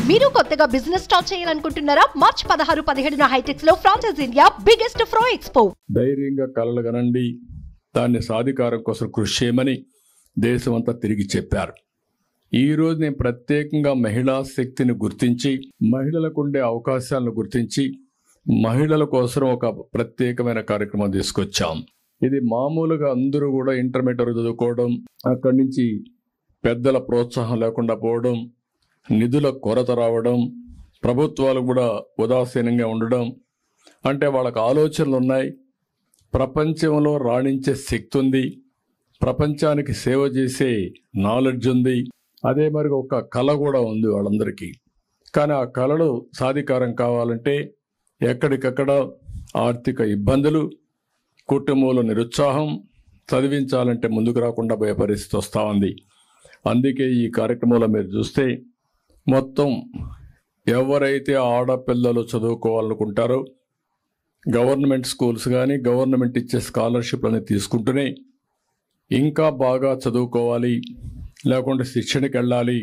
మీరు కొత్తగా business start చేయాలనుకుంటున్నారా? మార్చ్ 16, 17 హైటెక్స్ లో ఫ్రాన్సెస్ ఇండియా బిగ్గెస్ట్ ఫ్రో ఎక్స్పో. ధైర్యంగా కలలు కనండి, దాన్ని సాధికారం కోసం కృషి చేయమని దేశమంతా తిరిగి చెప్పారు. ఈరోజు నేను ప్రత్యేకంగా మహిళా శక్తిని గుర్తించి, మహిళలకు ఉండే అవకాశాలను గుర్తించి, మహిళల కోసం ఒక ప్రత్యేకమైన కార్యక్రమం తీసుకొచ్చాం. ఇది మామూలుగా అందరూ కూడా ఇంటర్మీడియట్ చదువుకోవడం, అక్కడి నుంచి పెద్దల ప్రోత్సాహం లేకుండా పోవడం, నిధుల కొరత రావడం, ప్రభుత్వాలు కూడా ఉదాసీనంగా ఉండడం, అంటే వాళ్ళకు ఆలోచనలు ఉన్నాయి, ప్రపంచంలో రాణించే శక్తి ఉంది, ప్రపంచానికి సేవ చేసే నాలెడ్జ్ ఉంది, అదే మరి ఒక కళ కూడా ఉంది వాళ్ళందరికీ. కానీ ఆ కళలు సాధికారం కావాలంటే ఎక్కడికక్కడ ఆర్థిక ఇబ్బందులు, కుటుంబంలో నిరుత్సాహం, చదివించాలంటే ముందుకు రాకుండా పోయే పరిస్థితి వస్తూ ఉంది. అందుకే ఈ కార్యక్రమంలో మీరు చూస్తే మొత్తం ఎవరైతే ఆడపిల్లలు చదువుకోవాలనుకుంటారో గవర్నమెంట్ స్కూల్స్ కానీ గవర్నమెంట్ ఇచ్చే స్కాలర్షిప్లని తీసుకుంటూనే ఇంకా బాగా చదువుకోవాలి, లేకుంటే శిక్షణకి వెళ్ళాలి,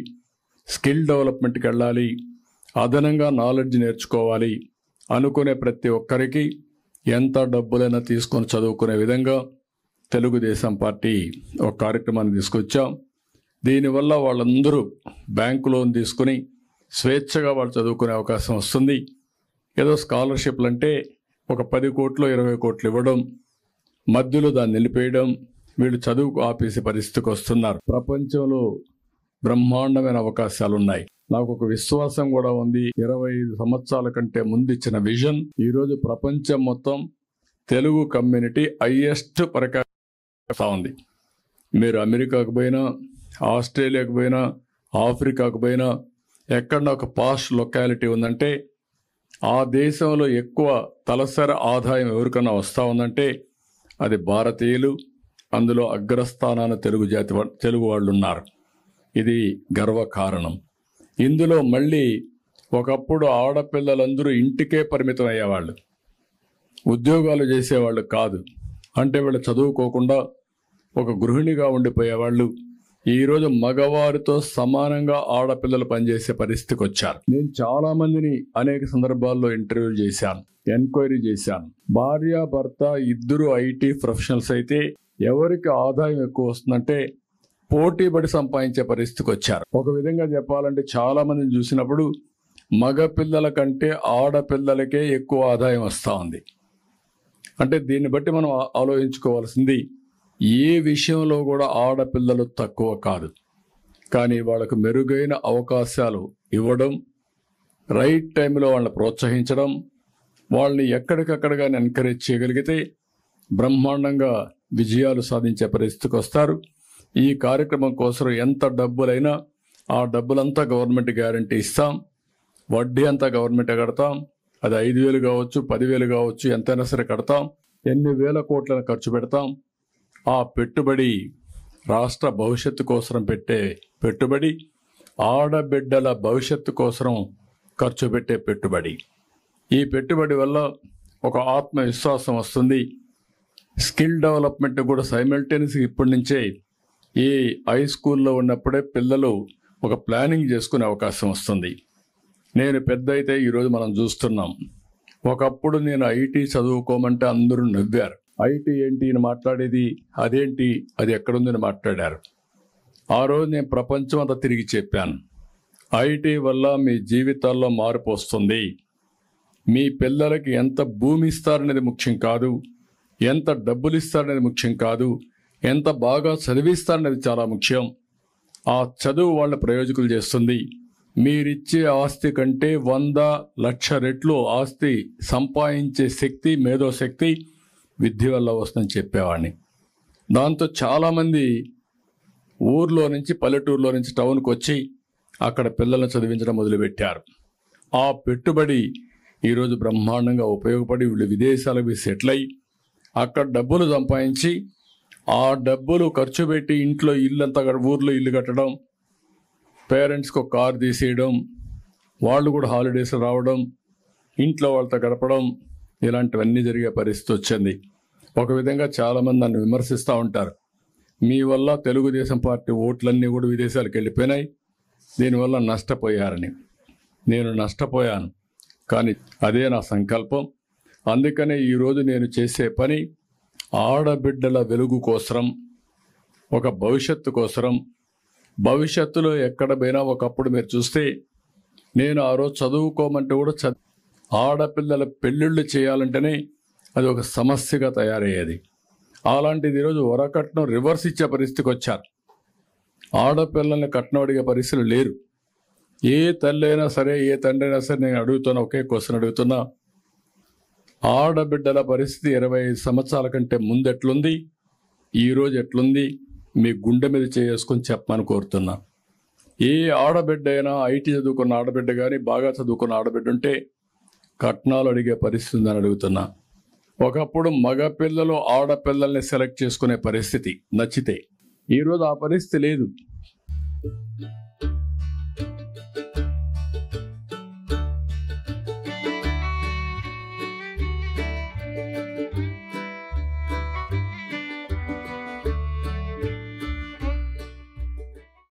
స్కిల్ డెవలప్మెంట్కి వెళ్ళాలి, అదనంగా నాలెడ్జ్ నేర్చుకోవాలి అనుకునే ప్రతి ఒక్కరికి ఎంత డబ్బులైనా తీసుకొని చదువుకునే విధంగా తెలుగుదేశం పార్టీ ఒక కార్యక్రమాన్ని తీసుకొచ్చాం. దీనివల్ల వాళ్ళందరూ బ్యాంకు లోన్ తీసుకుని స్వేచ్ఛగా వాళ్ళు చదువుకునే అవకాశం వస్తుంది. ఏదో స్కాలర్షిప్లు అంటే ఒక 10 కోట్లు 20 కోట్లు ఇవ్వడం, మధ్యలో దాన్ని నిలిపేయడం, వీళ్ళు చదువుకు ఆపేసే పరిస్థితికి వస్తున్నారు. ప్రపంచంలో బ్రహ్మాండమైన అవకాశాలు ఉన్నాయి. నాకు ఒక విశ్వాసం కూడా ఉంది. 25 సంవత్సరాల కంటే ముందు ఇచ్చిన విజన్ ఈరోజు ప్రపంచం మొత్తం తెలుగు కమ్యూనిటీ హైయెస్ట్ పరికారం ఉంది. మీరు అమెరికాకు పోయినా, ఆస్ట్రేలియాకు పోయినా, ఆఫ్రికాకు పోయినా, ఎక్కడ ఒక పాష్ లొకాలిటీ ఉందంటే ఆ దేశంలో ఎక్కువ తలసరి ఆదాయం ఎవరికన్నా వస్తూ ఉందంటే అది భారతీయులు, అందులో అగ్రస్థానాన తెలుగు వాళ్ళు ఉన్నారు. ఇది గర్వకారణం. ఇందులో మళ్ళీ ఒకప్పుడు ఆడపిల్లలందరూ ఇంటికే పరిమితం అయ్యేవాళ్ళు, ఉద్యోగాలు చేసేవాళ్ళు కాదు. అంటే వీళ్ళు చదువుకోకుండా ఒక గృహిణిగా ఉండిపోయేవాళ్ళు. ఈరోజు మగవారితో సమానంగా ఆడపిల్లలు పనిచేసే పరిస్థితికి వచ్చారు. నేను చాలా మందిని అనేక సందర్భాల్లో ఇంటర్వ్యూ చేశాను, ఎంక్వైరీ చేశాను. భార్య భర్త ఇద్దరు ఐటీ ప్రొఫెషనల్స్ అయితే ఎవరికి ఆదాయం ఎక్కువ వస్తుందంటే పోటీ పడి సంపాదించే పరిస్థితికి వచ్చారు. ఒక విధంగా చెప్పాలంటే చాలా మందిని చూసినప్పుడు మగ పిల్లల కంటే ఆడపిల్లలకే ఎక్కువ ఆదాయం వస్తూ ఉంది. అంటే దీన్ని బట్టి మనం ఆలోచించుకోవాల్సింది, ఏ విషయంలో కూడా ఆడపిల్లలు తక్కువ కాదు. కానీ వాళ్ళకు మెరుగైన అవకాశాలు ఇవ్వడం, రైట్ టైంలో వాళ్ళని ప్రోత్సహించడం, వాళ్ళని ఎక్కడికక్కడగానే ఎంకరేజ్ చేయగలిగితే బ్రహ్మాండంగా విజయాలు సాధించే పరిస్థితికి వస్తారు. ఈ కార్యక్రమం కోసం ఎంత డబ్బులైనా ఆ డబ్బులంతా గవర్నమెంట్ గ్యారంటీ ఇస్తాం, వడ్డీ అంతా గవర్నమెంటే కడతాం. అది 5,000 కావచ్చు, 10,000 కావచ్చు, ఎంతైనా సరే కడతాం. ఎన్ని వేల కోట్లను ఖర్చు పెడతాం. ఆ పెట్టుబడి రాష్ట్ర భవిష్యత్తు కోసం పెట్టే పెట్టుబడి, ఆడబిడ్డల భవిష్యత్తు కోసం ఖర్చు పెట్టే పెట్టుబడి. ఈ పెట్టుబడి వల్ల ఒక ఆత్మవిశ్వాసం వస్తుంది. స్కిల్ డెవలప్మెంట్ కూడా సైమల్టేనియస్గా ఇప్పటి నుంచే ఈ హై స్కూల్లో ఉన్నప్పుడే పిల్లలు ఒక ప్లానింగ్ చేసుకునే అవకాశం వస్తుంది. నేను పెద్ద అయితే ఈరోజు మనం చూస్తున్నాం. ఒకప్పుడు నేను ఐటీ చదువుకోమంటే అందరూ నవ్వారు. ఐటీ ఏంటి అని మాట్లాడేది, అదేంటి, అది ఎక్కడుందని మాట్లాడారు. ఆ రోజు నేను ప్రపంచం అంతా తిరిగి చెప్పాను, ఐటీ వల్ల మీ జీవితాల్లో మార్పు వస్తుంది. మీ పిల్లలకి ఎంత భూమి ఇస్తారనేది ముఖ్యం కాదు, ఎంత డబ్బులు ఇస్తారనేది ముఖ్యం కాదు, ఎంత బాగా చదివిస్తారనేది చాలా ముఖ్యం. ఆ చదువు వాళ్ళ ప్రయోజకులు చేస్తుంది. మీరిచ్చే ఆస్తి కంటే 100 లక్ష రెట్లు ఆస్తి సంపాదించే శక్తి, మేధోశక్తి విద్య వల్ల వస్తుందని చెప్పేవాడిని. దాంతో చాలామంది ఊర్లో నుంచి, పల్లెటూరులో నుంచి టౌన్కి వచ్చి అక్కడ పిల్లల్ని చదివించడం మొదలుపెట్టారు. ఆ పెట్టుబడి ఈరోజు బ్రహ్మాండంగా ఉపయోగపడి వీళ్ళు విదేశాలకు సెటిల్ అయ్యి అక్కడ డబ్బులు సంపాదించి ఆ డబ్బులు ఖర్చు పెట్టి ఇంట్లో ఇల్లంతా, ఊర్లో ఇల్లు కట్టడం, పేరెంట్స్కి ఒక కారు తీసేయడం, వాళ్ళు కూడా హాలిడేస్ రావడం, ఇంట్లో వాళ్ళతో గడపడం, ఇలాంటివన్నీ జరిగే పరిస్థితి వచ్చింది. ఒక విధంగా చాలామంది నన్ను విమర్శిస్తూ ఉంటారు, మీ వల్ల తెలుగుదేశం పార్టీ ఓట్లన్నీ కూడా విదేశాలకు వెళ్ళిపోయినాయి, దీనివల్ల నష్టపోయారని. నేను నష్టపోయాను, కానీ అదే నా సంకల్పం. అందుకనే ఈరోజు నేను చేసే పని ఆడబిడ్డల వెలుగు కోసరం, ఒక భవిష్యత్తు కోసరం. భవిష్యత్తులో ఎక్కడ పోయినా ఒకప్పుడు మీరు చూస్తే నేను ఆ రోజు చదువుకోమంటే కూడా ఆడపిల్లల పెళ్ళిళ్ళు చేయాలంటేనే అది ఒక సమస్యగా తయారయ్యేది. అలాంటిది ఈరోజు వరకట్నం రివర్స్ ఇచ్చే పరిస్థితికి వచ్చారు. ఆడపిల్లల్ని కట్నం అడిగే పరిస్థితులు లేరు. ఏ తల్లి అయినా సరే, ఏ తండ్రి అయినా సరే, నేను అడుగుతున్నా, ఒకే క్వశ్చన్ అడుగుతున్నా, ఆడబిడ్డల పరిస్థితి 25 సంవత్సరాల కంటే ముందు ఎట్లుంది, ఈరోజు ఎట్లుంది, మీ గుండె మీద చేసుకొని చెప్పమని కోరుతున్నా. ఏ ఆడబిడ్డ అయినా, ఐటీ చదువుకున్న ఆడబిడ్డ కానీ, బాగా చదువుకున్న ఆడబిడ్డ ఉంటే కట్నాలు అడిగే పరిస్థితి ఉందని అడుగుతున్నా. ఒకప్పుడు మగపిల్లలు ఆడపిల్లల్ని సెలెక్ట్ చేసుకునే పరిస్థితి నచ్చితే, ఈరోజు ఆ పరిస్థితి లేదు.